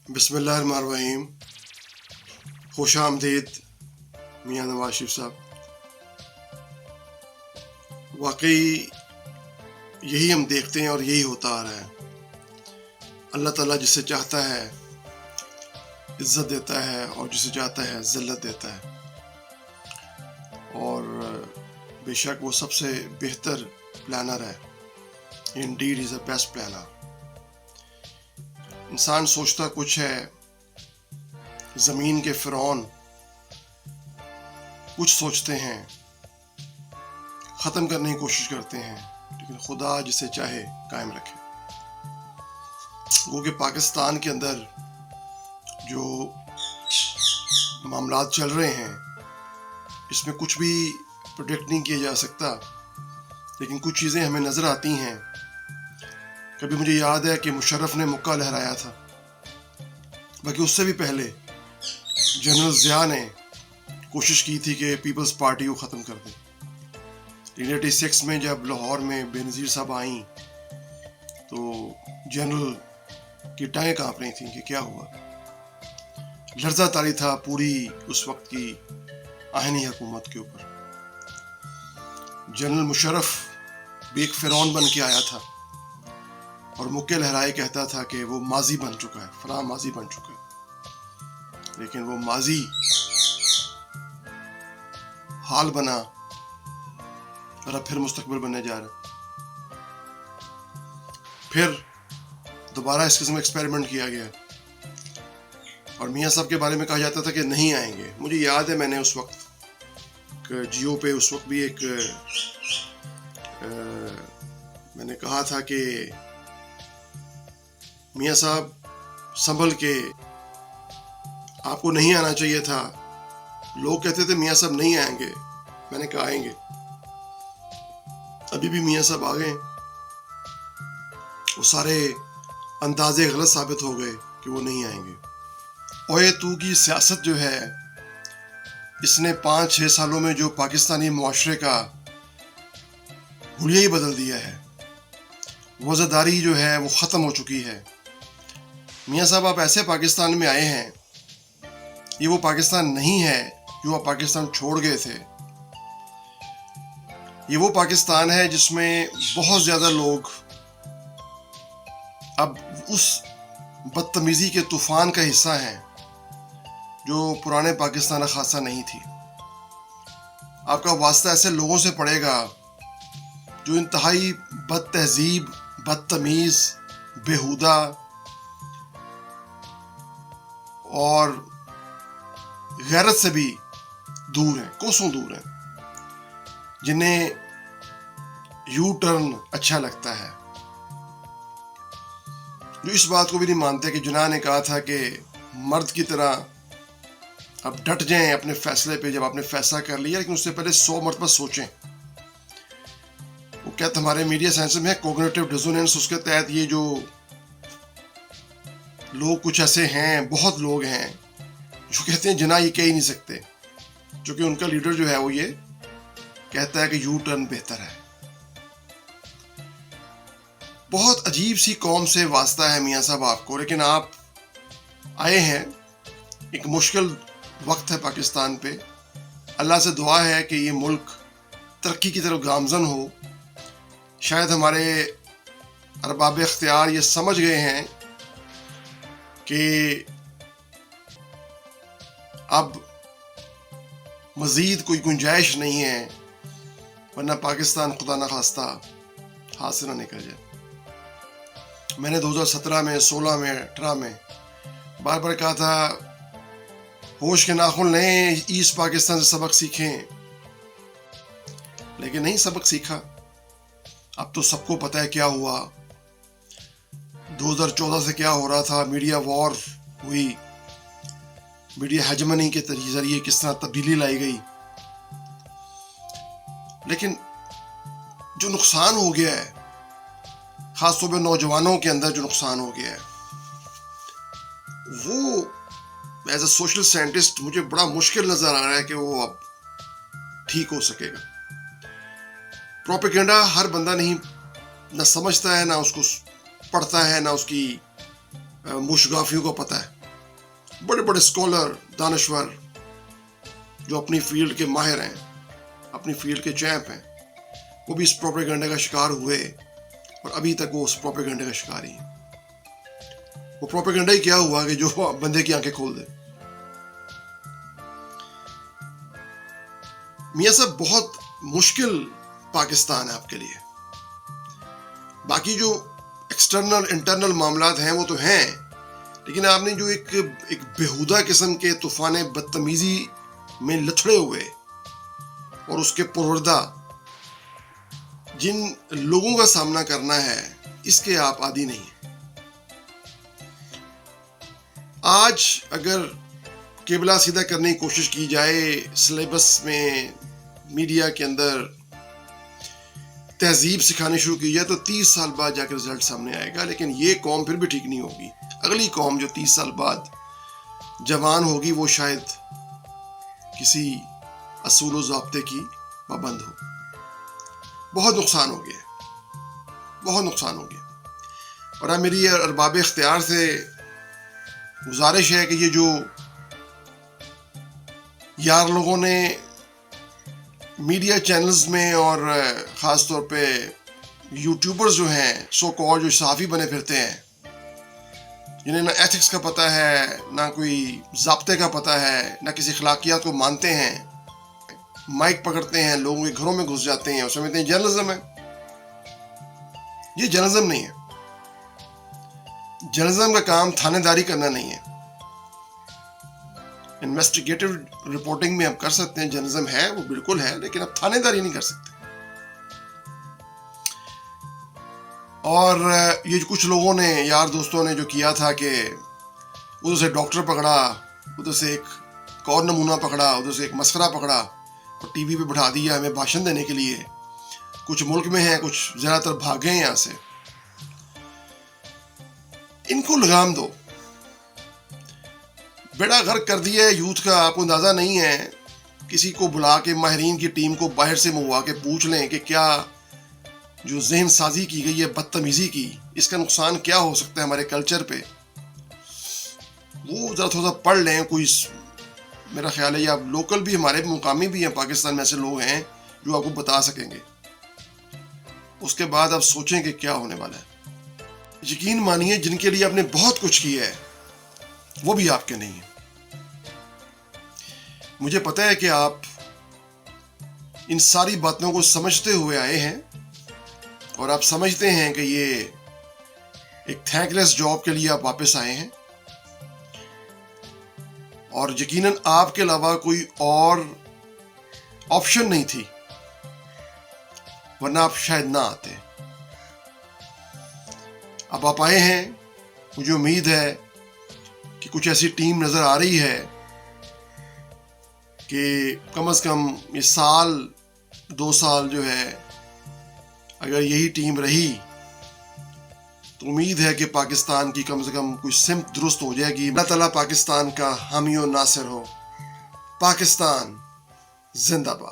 बिस्मिल्लाहिर्रहमानिर्रहीम। खुश आमदीद मियाँ नवाज शरीफ साहब। वाकई यही हम देखते हैं और यही होता आ रहा है। अल्लाह ताला जिसे चाहता है इज़्ज़त देता है और जिसे चाहता है ज़िल्लत देता है, और बेशक वो सबसे बेहतर प्लानर है। Indeed is the best planner. इंसान सोचता कुछ है, ज़मीन के फ़िरौन कुछ सोचते हैं, ख़त्म करने की कोशिश करते हैं, लेकिन खुदा जिसे चाहे कायम रखे। वो कि पाकिस्तान के अंदर जो मामलात चल रहे हैं, इसमें कुछ भी प्रेडिक्ट नहीं किया जा सकता, लेकिन कुछ चीज़ें हमें नज़र आती हैं। कभी मुझे याद है कि मुशर्रफ ने मुक्का लहराया था, बाकी उससे भी पहले जनरल ज़िया ने कोशिश की थी कि पीपल्स पार्टी को ख़त्म कर दें। 1986 में जब लाहौर में बेनज़ीर साहब आई तो जनरल की टांगें काँप रही थी कि क्या हुआ। लर्ज़ा तारी था पूरी उस वक्त की आहिनी हुकूमत के ऊपर। जनरल मुशर्रफ भी एक फ़िरौन बन के आया था और मुक्के लहराए कहता था कि वो माजी बन चुका है, फलां माजी बन चुका है, लेकिन वो माजी हाल बना और अब फिर मुस्तकबिल बनने जा रहा है। फिर दोबारा इस किस्म एक्सपेरिमेंट किया गया और मियाँ साहब के बारे में कहा जाता था कि नहीं आएंगे। मुझे याद है मैंने उस वक्त जियो पे उस वक्त भी एक मैंने कहा था कि मियाँ साहब संभल के, आपको नहीं आना चाहिए था। लोग कहते थे मियाँ साहब नहीं आएंगे, मैंने कहा आएंगे। अभी भी मियाँ साहब आ गए। वो सारे अंदाजे गलत साबित हो गए कि वो नहीं आएंगे। ओए तू की सियासत जो है, इसने 5-6 सालों में जो पाकिस्तानी मुआशरे का हुलिया ही बदल दिया है। वज़ादारी जो है वो ख़त्म हो चुकी है। मियाँ साहब आप ऐसे पाकिस्तान में आए हैं, ये वो पाकिस्तान नहीं है जो आप पाकिस्तान छोड़ गए थे। ये वो पाकिस्तान है जिसमें बहुत ज़्यादा लोग अब उस बदतमीज़ी के तूफ़ान का हिस्सा हैं जो पुराने पाकिस्तान खासा नहीं थी। आपका वास्ता ऐसे लोगों से पड़ेगा जो इंतहाई बद तहज़ीब, बदतमीज़, बेहुदा और गैरत से भी दूर हैं, कोसों दूर हैं, जिन्हें यू टर्न अच्छा लगता है, जो इस बात को भी नहीं मानते कि जुनाह ने कहा था कि मर्द की तरह अब डट जाएं अपने फैसले पे। जब आपने फैसला कर लिया, लेकिन उससे पहले 100 मरतबा सोचें। वो कहते हमारे मीडिया साइंस में है कोग्निटिव डिसोनेंस। उसके तहत ये जो लोग कुछ ऐसे हैं, बहुत लोग हैं जो कहते हैं जिना ये कह ही नहीं सकते, क्योंकि उनका लीडर जो है वो ये कहता है कि यू टर्न बेहतर है। बहुत अजीब सी कौम से वास्ता है मियाँ साहब आपको, लेकिन आप आए हैं। एक मुश्किल वक्त है पाकिस्तान पे। अल्लाह से दुआ है कि ये मुल्क तरक्की की तरफ गामजन हो। शायद हमारे अरबाब इख्तियार ये समझ गए हैं कि अब मज़ीद कोई गुंजाइश नहीं है, वरना पाकिस्तान खुदा न खास्ता हाथ से ना निकल जाए। मैंने 2017 में, 16 में, 18 में बार बार कहा था होश के नाखून लें, ईस्ट पाकिस्तान से सबक सीखें, लेकिन नहीं सबक सीखा। अब तो सबको पता है क्या हुआ। 2014 से क्या हो रहा था, मीडिया वॉर हुई, मीडिया हेजमनी के जरिए किस तरह तब्दीली लाई गई। लेकिन जो नुकसान हो गया है, खासतौर पर नौजवानों के अंदर जो नुकसान हो गया है, वो एज अ सोशल साइंटिस्ट मुझे बड़ा मुश्किल नजर आ रहा है कि वो अब ठीक हो सकेगा। प्रोपेगेंडा हर बंदा नहीं न समझता है, ना उसको पढ़ता है, ना उसकी मुशगाफियों को पता है। बड़े बड़े स्कॉलर, दानश्वर जो अपनी फील्ड के माहिर हैं, अपनी फील्ड के चैंप हैं, वो भी इस प्रोपेगेंडा का शिकार हुए और अभी तक वो उस प्रोपेगेंडा का शिकार ही हैं। वो प्रोपेगेंडा ही क्या हुआ कि जो बंदे की आंखें खोल दे। मियां साहब, बहुत मुश्किल पाकिस्तान है आपके लिए। बाकी जो एक्सटर्नल इंटरनल मामलात हैं वो तो हैं, लेकिन आपने जो एक बेहुदा किस्म के तूफान बदतमीजी में लथड़े हुए और उसके पुरवरदा जिन लोगों का सामना करना है, इसके आप आदी नहीं हैं। आज अगर केबला सीधा करने की कोशिश की जाए, सिलेबस में मीडिया के अंदर तहजीब सिखानी शुरू की जाए, तो 30 साल बाद जाकर रिजल्ट सामने आएगा। लेकिन ये कौम फिर भी ठीक नहीं होगी। अगली कौम जो 30 साल बाद जवान होगी, वो शायद किसी असूल व ज़ाब्ते की पाबंद हो। बहुत नुकसान हो गया, बहुत नुकसान हो गया। और अब मेरी अरबाब इख्तियार से गुजारिश है कि ये जो यार लोगों ने मीडिया चैनल्स में और ख़ास तौर पे यूट्यूबर्स जो हैं, सो कॉल्ड जो सहाफ़ी बने फिरते हैं, जिन्हें ना एथिक्स का पता है, ना कोई ज़ाब्ते का पता है, ना किसी अखलाकियात को मानते हैं, माइक पकड़ते हैं, लोगों के घरों में घुस जाते हैं और समझते हैं जर्नलिज्म है। ये जर्नलिज्म नहीं है। जर्नलिज्म का काम थानेदारी करना नहीं है। इन्वेस्टिगेटिव रिपोर्टिंग में आप कर सकते हैं, जर्नलिज्म है, वो बिल्कुल है, लेकिन आप थानेदारी नहीं कर सकते। और ये कुछ लोगों ने, यार दोस्तों ने जो किया था कि उधर से डॉक्टर पकड़ा, उधर से एक और नमूना पकड़ा, उधर से एक मस्करा पकड़ा और टीवी पे बिठा दिया हमें भाषण देने के लिए। कुछ मुल्क में हैं, कुछ ज़्यादातर भाग गए यहाँ से। इनको लगाम दो। बेड़ा गर्क कर दिया है यूथ का, आपको अंदाज़ा नहीं है। किसी को बुला के, माहिरीन की टीम को बाहर से मंगवा के पूछ लें कि क्या जो जहन साजी की गई है बदतमीजी की, इसका नुकसान क्या हो सकता है हमारे कल्चर पे। वो ज़रा थोड़ा पढ़ लें। कोई, मेरा ख्याल है, या लोकल भी, हमारे मुकामी भी हैं पाकिस्तान में, ऐसे लोग हैं जो आपको बता सकेंगे। उसके बाद आप सोचें कि क्या होने वाला है। यकीन मानिए, जिनके लिए आपने बहुत कुछ किया है वो भी आपके नहीं है। मुझे पता है कि आप इन सारी बातों को समझते हुए आए हैं और आप समझते हैं कि ये एक थैंकलेस जॉब के लिए आप वापस आए हैं और यकीनन आपके अलावा कोई और ऑप्शन नहीं थी, वरना आप शायद ना आते। अब आप आए हैं, मुझे उम्मीद है कि कुछ ऐसी टीम नजर आ रही है कि कम से कम ये साल 2 साल जो है, अगर यही टीम रही तो उम्मीद है कि पाकिस्तान की कम से कम कोई सिमत दुरुस्त हो जाएगी। अल्लाह ताला पाकिस्तान का हामी और नासिर हो। पाकिस्तान जिंदाबाद।